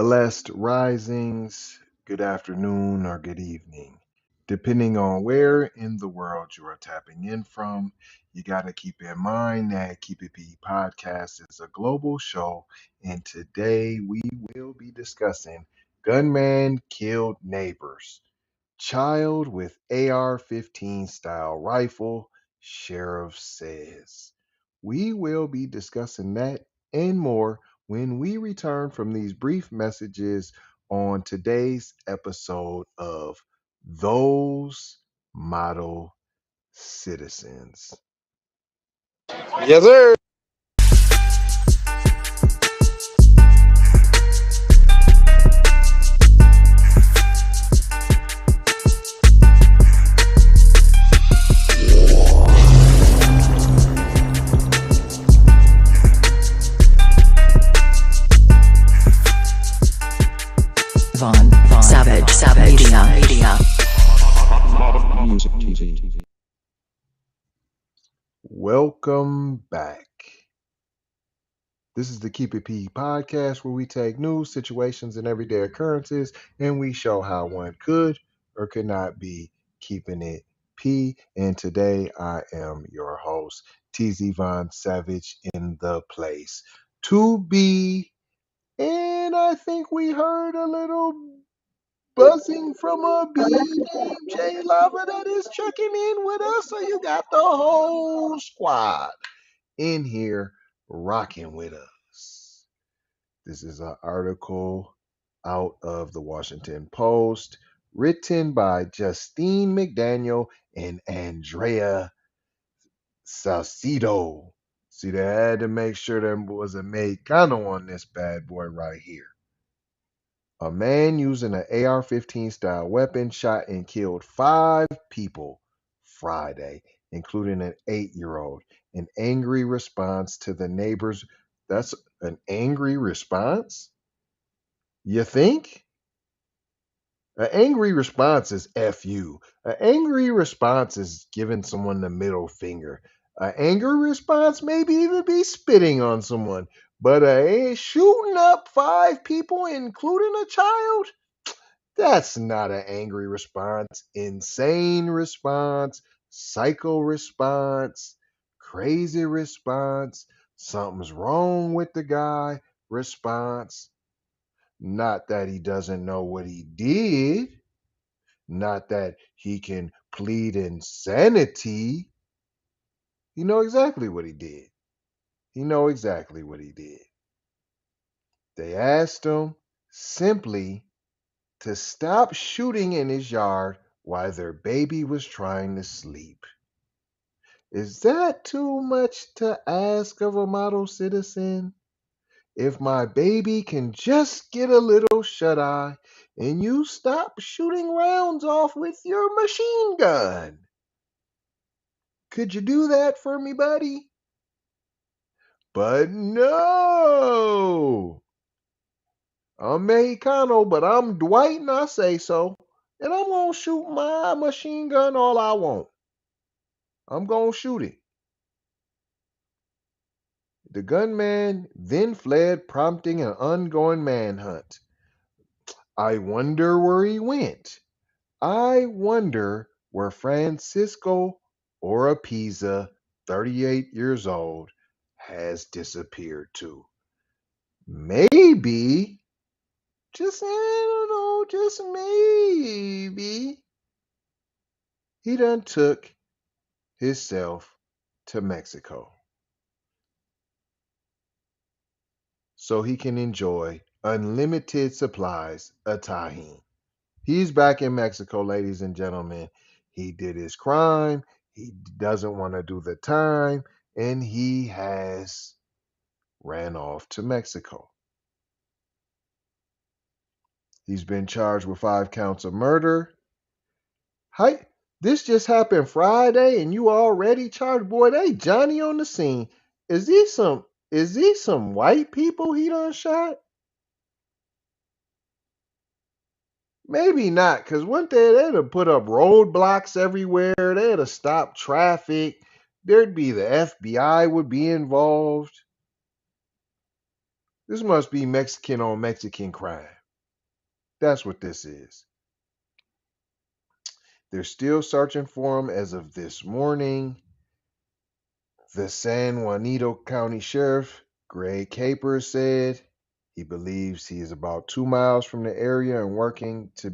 Blessed risings, good afternoon, or good evening. Depending on where in the world you are tapping in from, you got to keep in mind that Keep It P podcast is a global show, and today we will be discussing gunman killed neighbors, child with AR-15 style rifle, sheriff says. We will be discussing that and more when we return from these brief messages on today's episode of Those Model Citizens. Yes, sir. Savage Media. Music TV. Welcome back. This is the Keep It P podcast where we take news, situations, and everyday occurrences and we show how one could or could not be keeping it P. And today I am your host, TZ Von Savage, in the place to be. And I think we heard a little buzzing from a bee named Jay Lava that is checking in with us. So you got the whole squad in here rocking with us. This is an article out of the Washington Post written by Justine McDaniel and Andrea Salcido. See, they had to make sure there was a Mexicano on this bad boy right here. A man using an AR-15 style weapon shot and killed 5 people Friday, including an 8-year-old. An angry response to the neighbors. That's an angry response? You think? An angry response is F you. An angry response is giving someone the middle finger. An angry response maybe even be spitting on someone. But shooting up 5 people, including a child? That's not an angry response. Insane response. Psycho response. Crazy response. Something's wrong with the guy response. Not that he doesn't know what he did. Not that he can plead insanity. He know exactly what he did. He know exactly what he did. They asked him simply to stop shooting in his yard while their baby was trying to sleep. Is that too much to ask of a model citizen? If my baby can just get a little shut-eye and you stop shooting rounds off with your machine gun. Could you do that for me, buddy? But no! I'm Mexicano, but I'm Dwight and I say so. And I'm going to shoot my machine gun all I want. I'm going to shoot it. The gunman then fled, prompting an ongoing manhunt. I wonder where he went. I wonder where Francisco Oropeza, 38 years old, has disappeared to. Maybe, just, I don't know, just maybe, he done took himself to Mexico so he can enjoy unlimited supplies of Tajín. He's back in Mexico, ladies and gentlemen. He did his crime. He doesn't want to do the time. And he has ran off to Mexico. He's been charged with 5 counts of murder. Hi, this just happened Friday and you already charged? Boy, they Johnny on the scene. Is these some white people he done shot? Maybe not, because wouldn't they'd have put up roadblocks everywhere. They'd have stopped traffic. There'd be the FBI would be involved. This must be Mexican on Mexican crime. That's what this is. They're still searching for him as of this morning. The San Juanito County Sheriff, Greg Capers, said he believes he is about 2 miles from the area and working to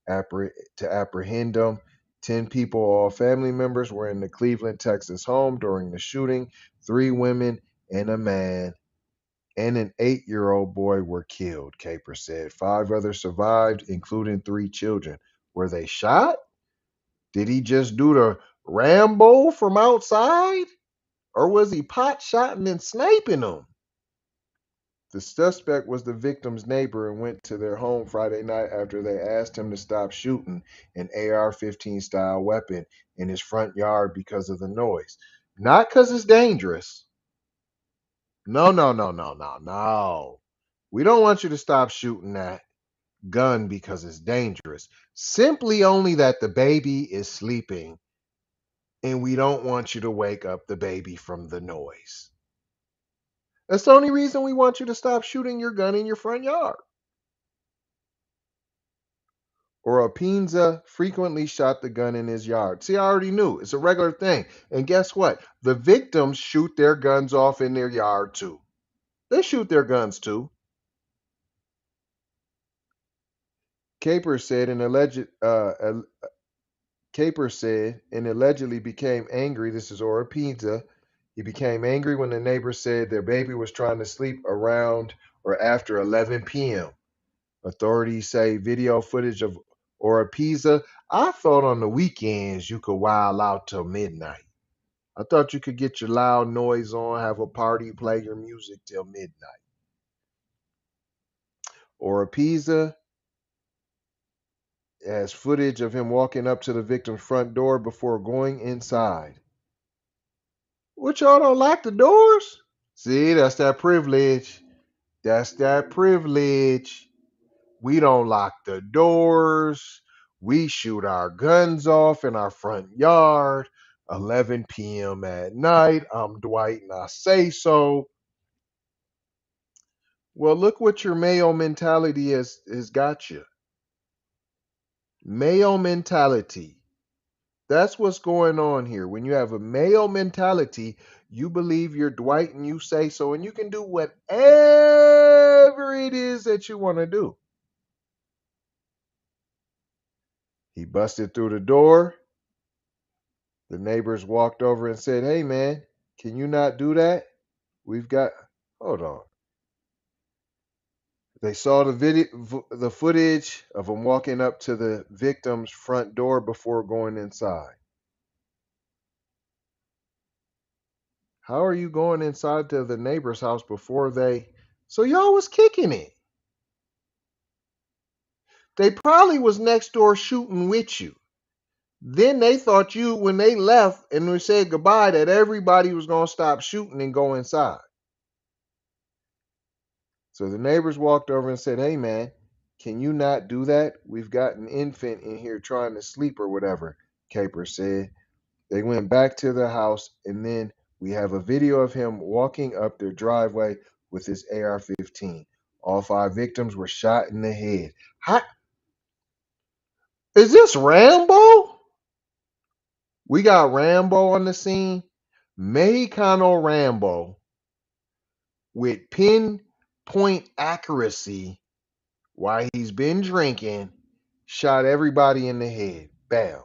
apprehend him. 10 people, all family members, were in the Cleveland, Texas home during the shooting. 3 women and a man and an 8-year-old boy were killed, Capers said. 5 others survived, including 3 children. Were they shot? Did he just do the Rambo from outside? Or was he pot shotting and sniping them? The suspect was the victim's neighbor and went to their home Friday night after they asked him to stop shooting an AR-15 style weapon in his front yard because of the noise. Not because it's dangerous. No, no, no, no, no, no. We don't want you to stop shooting that gun because it's dangerous. Simply only that the baby is sleeping and we don't want you to wake up the baby from the noise. That's the only reason we want you to stop shooting your gun in your front yard. Oropinza frequently shot the gun in his yard. See, I already knew. It's a regular thing. And guess what? The victims shoot their guns off in their yard too. They shoot their guns too. Capers said and allegedly became angry. This is Oropinza. He became angry when the neighbor said their baby was trying to sleep around or after 11 p.m. Authorities say video footage of Oropinza. I thought on the weekends you could wild out till midnight. I thought you could get your loud noise on, have a party, play your music till midnight. Oropinza has footage of him walking up to the victim's front door before going inside. What, y'all don't lock the doors? See, that's that privilege. That's that privilege. We don't lock the doors. We shoot our guns off in our front yard. 11 p.m. at night. I'm Dwight and I say so. Well, look what your male mentality has got you. Male mentality. That's what's going on here. When you have a male mentality, you believe you're Dwight and you say so, and you can do whatever it is that you want to do. He busted through the door. The neighbors walked over and said, "Hey, man, can you not do that? We've got, hold on." They saw the footage of him walking up to the victim's front door before going inside. How are you going inside to the neighbor's house before they? So y'all was kicking it. They probably was next door shooting with you. Then they thought you, when they left and we said goodbye, that everybody was going to stop shooting and go inside. So the neighbors walked over and said, "Hey, man, can you not do that? We've got an infant in here trying to sleep or whatever," Capers said. They went back to their house, and then we have a video of him walking up their driveway with his AR-15. All 5 victims were shot in the head. How, is this Rambo? We got Rambo on the scene. Mexicano Rambo with pinpoint accuracy while he's been drinking, shot everybody in the head. Bam.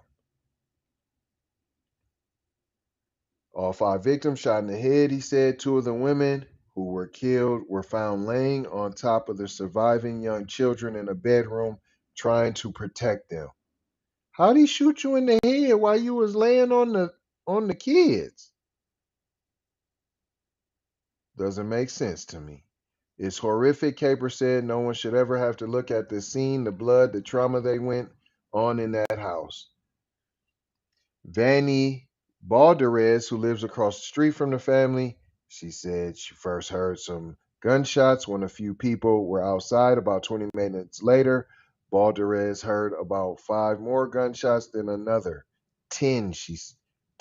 All 5 victims shot in the head, he said. 2 of the women who were killed were found laying on top of the surviving young children in a bedroom trying to protect them. How'd he shoot you in the head while you was laying on the kids? Doesn't make sense to me. It's horrific, Capers said. No one should ever have to look at this scene, the blood, the trauma they went on in that house. Vanny Balderez, who lives across the street from the family, she said she first heard some gunshots when a few people were outside. About 20 minutes later, Balderez heard about 5 more gunshots, then another 10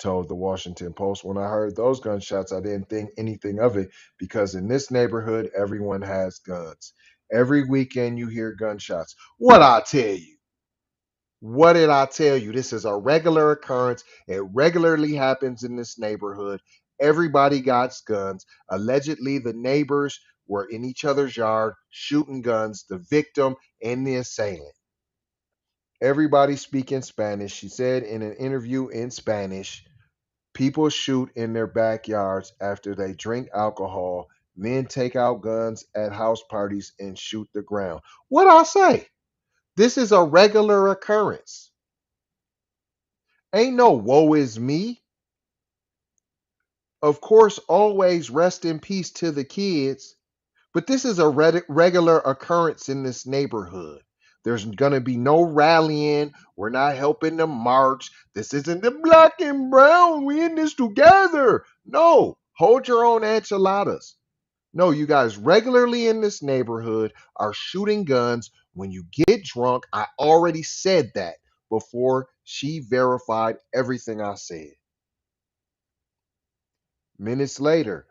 told the Washington Post. When I heard those gunshots, I didn't think anything of it because in this neighborhood, everyone has guns. Every weekend, you hear gunshots. What I tell you? What did I tell you? This is a regular occurrence. It regularly happens in this neighborhood. Everybody got guns. Allegedly, the neighbors were in each other's yard shooting guns, the victim and the assailant. Everybody speaking Spanish. She said in an interview in Spanish, people shoot in their backyards after they drink alcohol. Men take out guns at house parties and shoot the ground. What I say? This is a regular occurrence. Ain't no woe is me. Of course, always rest in peace to the kids, but this is a regular occurrence in this neighborhood. There's going to be no rallying. We're not helping them march. This isn't the black and brown. We in this together. No, hold your own enchiladas. No, you guys regularly in this neighborhood are shooting guns when you get drunk. I already said that before she verified everything I said. Minutes later,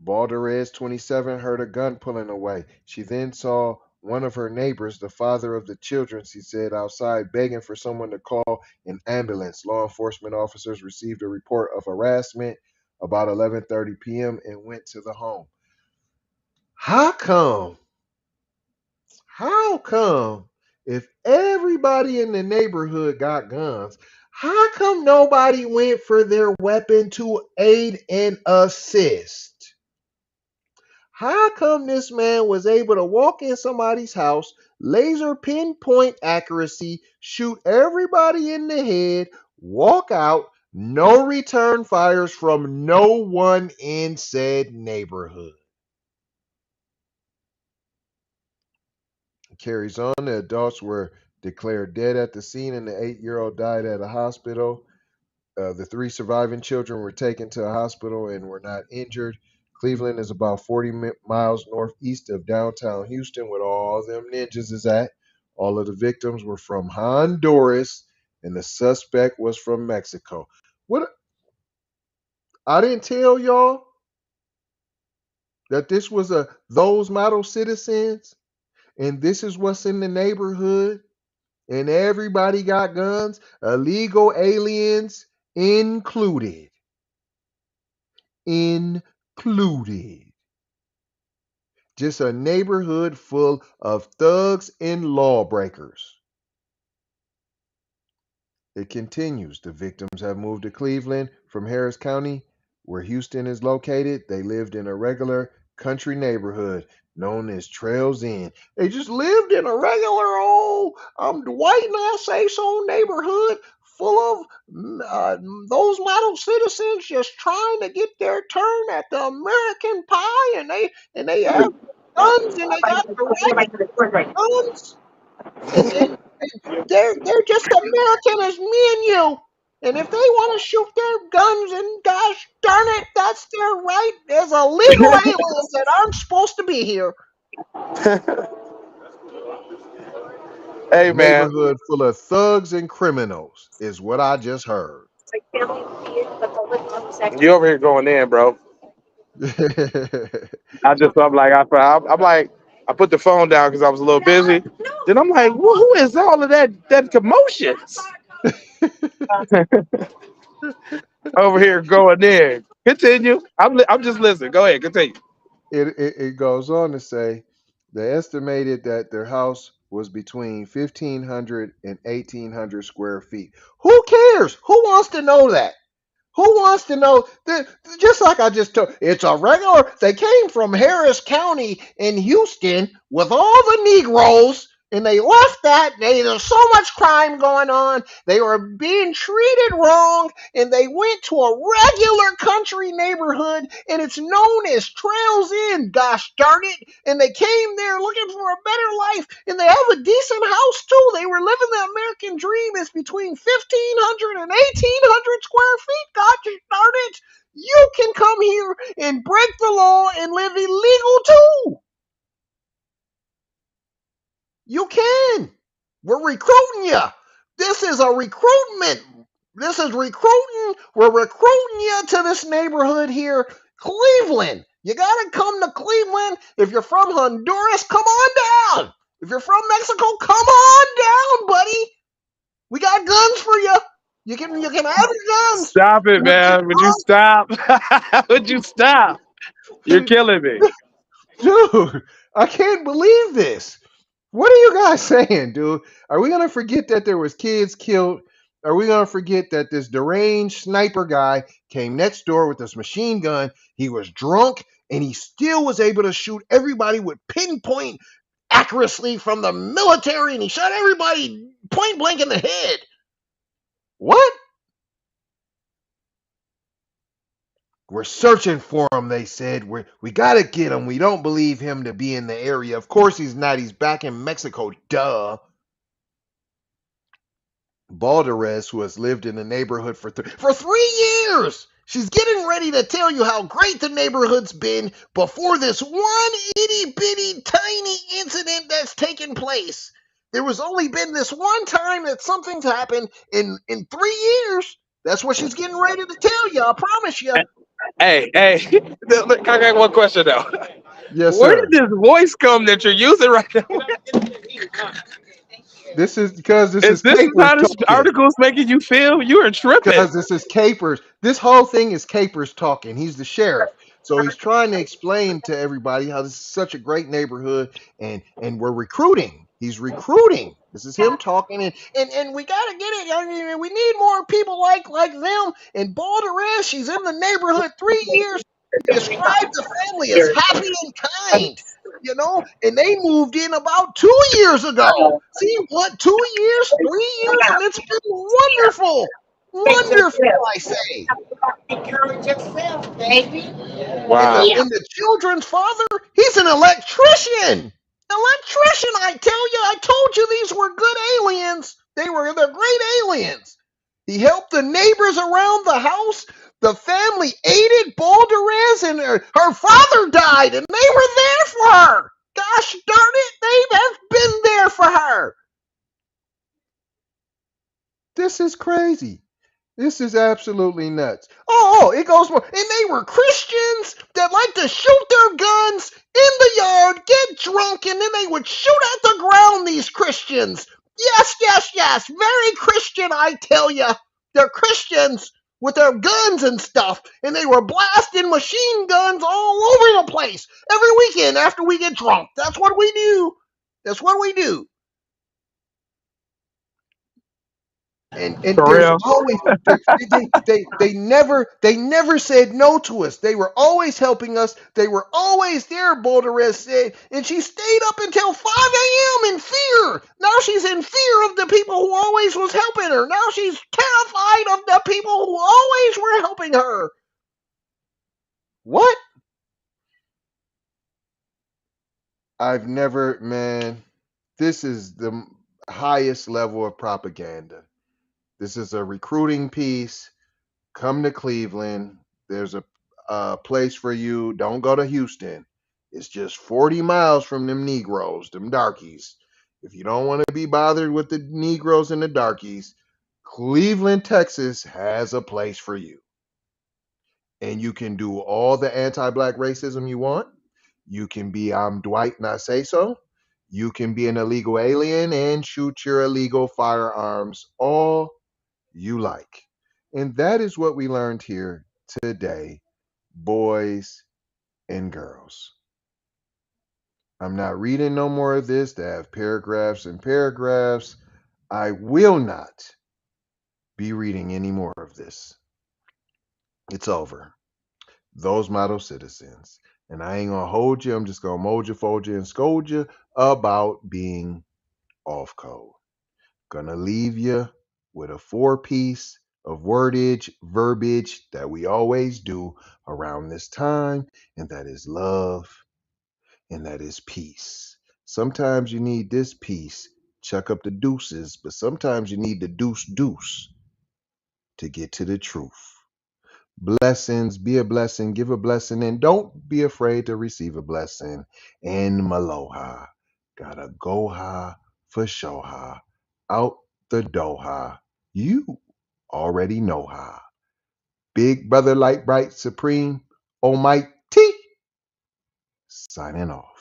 Balderez, 27, heard a gun pulling away. She then saw one of her neighbors, the father of the children, she said, outside begging for someone to call an ambulance. Law enforcement officers received a report of harassment about 11:30 p.m. and went to the home. How come? How come if everybody in the neighborhood got guns, how come nobody went for their weapon to aid and assist? How come this man was able to walk in somebody's house, laser pinpoint accuracy, shoot everybody in the head, walk out, no return fires from no one in said neighborhood? Carries on. The adults were declared dead at the scene, and the 8-year-old died at a hospital. The 3 surviving children were taken to a hospital and were not injured. Cleveland is about 40 miles northeast of downtown Houston, where all them ninjas is at. All of the victims were from Honduras, and the suspect was from Mexico. What I didn't tell y'all that this was a those model citizens, and this is what's in the neighborhood, and everybody got guns, illegal aliens included. Included. Just a neighborhood full of thugs and lawbreakers. It continues. The victims have moved to Cleveland from Harris County, where Houston is located. They lived in a regular country neighborhood known as Trails End. They just lived in a regular old Dwight and I say so neighborhood full of those model citizens just trying to get their turn at the American pie, and they have guns and they got the right guns, and they're just American as me and you. And if they want to shoot their guns, and gosh darn it, that's their right. There's illegal aliens that aren't supposed to be here. Hey, man. Neighborhood full of thugs and criminals is what I just heard. You over here going in, bro. I'm like, I'm like, I put the phone down because I was a little busy. Then I'm like, who is all of that commotion over here going in? Continue. I'm just listening. Go ahead. Continue. It goes on to say they estimated that their house was between 1,500 and 1,800 square feet. Who cares? Who wants to know that? Who wants to know? Just like I just told, it's a regular. They came from Harris County in Houston with all the Negroes, and they left that. There's so much crime going on. They were being treated wrong, and they went to a regular country neighborhood, and it's known as Trails End. Gosh darn it! And they came there looking for a better life, and they have a decent house too. They were living the American dream. It's between 1,500 and 1,800 square feet. Gosh darn it! You can come here and break the law and live illegal too. You can. We're recruiting you. This is a recruitment This is recruiting. We're recruiting you to this neighborhood here, Cleveland. You gotta come to Cleveland. If you're from Honduras, come on down. If you're from Mexico, come on down, buddy. We got guns for you. You can have your guns. Stop it, We can man. Would you stop? Would you stop? You're come. killing me. Dude, I can't believe this. What are you guys saying, dude? Are we gonna forget that there was kids killed? Are we gonna forget that this deranged sniper guy came next door with this machine gun? He was drunk and he still was able to shoot everybody with pinpoint accuracy from the military, and he shot everybody point blank in the head. What? We're searching for him, they said. We got to get him. We don't believe him to be in the area. Of course he's not. He's back in Mexico. Duh. Balderez, who has lived in the neighborhood for 3 years. She's getting ready to tell you how great the neighborhood's been before this one itty bitty tiny incident that's taken place. There was only been this one time that something's happened in 3 years. That's what she's getting ready to tell you. I promise you. Hey, look, I got one question though. Yes, Where sir. did this voice come that you're using right now? This is because this Is is this Capers how this talking. article is making you feel? You are tripping. Because this is Capers. This whole thing is Capers talking. He's the sheriff. So he's trying to explain to everybody how this is such a great neighborhood and we're recruiting. He's recruiting. This is him talking and we gotta get it. I mean, we need more people like them. And Balderez, she's in the neighborhood 3 years. Described the family as happy and kind. And they moved in about 2 years ago. See what, 2 years, 3 years, and it's been wonderful. Wonderful, I say. Encourage yourself, baby. And the Wow. and the children's father, he's an electrician. Electrician, I tell you, I told you these were good aliens. They're great aliens. He helped the neighbors around the house. The family aided Balderez, and her father died, and they were there for her. Gosh darn it, they have been there for her. This is crazy. This is absolutely nuts. Oh, it goes more. And they were Christians that like to shoot their guns in the yard, get drunk, and then they would shoot at the ground, these Christians. Yes, yes, yes. Very Christian, I tell you. They're Christians with their guns and stuff, and they were blasting machine guns all over the place every weekend after we get drunk. That's what we do. That's what we do. And For there's real. always they never said no to us. They were always helping us. They were always there, Balderez said, and she stayed up until 5 a.m. in fear. Now she's in fear of the people who always was helping her. Now she's terrified of the people who always were helping her. What? I've never, man, this is the highest level of propaganda. This is a recruiting piece. Come to Cleveland. There's a place for you. Don't go to Houston. It's just 40 miles from them Negroes, them darkies. If you don't want to be bothered with the Negroes and the darkies, Cleveland, Texas has a place for you. And you can do all the anti-black racism you want. You can be I'm Dwight and I say so. You can be an illegal alien and shoot your illegal firearms all you like. And that is what we learned here today, boys and girls. I'm not reading no more of this to have paragraphs and paragraphs. I will not be reading any more of this. It's over. Those model citizens. And I ain't gonna hold you. I'm just gonna mold you, fold you, and scold you about being off code. Gonna leave you with a 4-piece of wordage, verbiage that we always do around this time, and that is love and that is peace. Sometimes you need this piece, chuck up the deuces, but sometimes you need the deuce deuce to get to the truth. Blessings, be a blessing, give a blessing, and don't be afraid to receive a blessing. And Maloha, gotta go high for show high, out the doha. You already know how. Big Brother Light Bright Supreme Almighty signing off.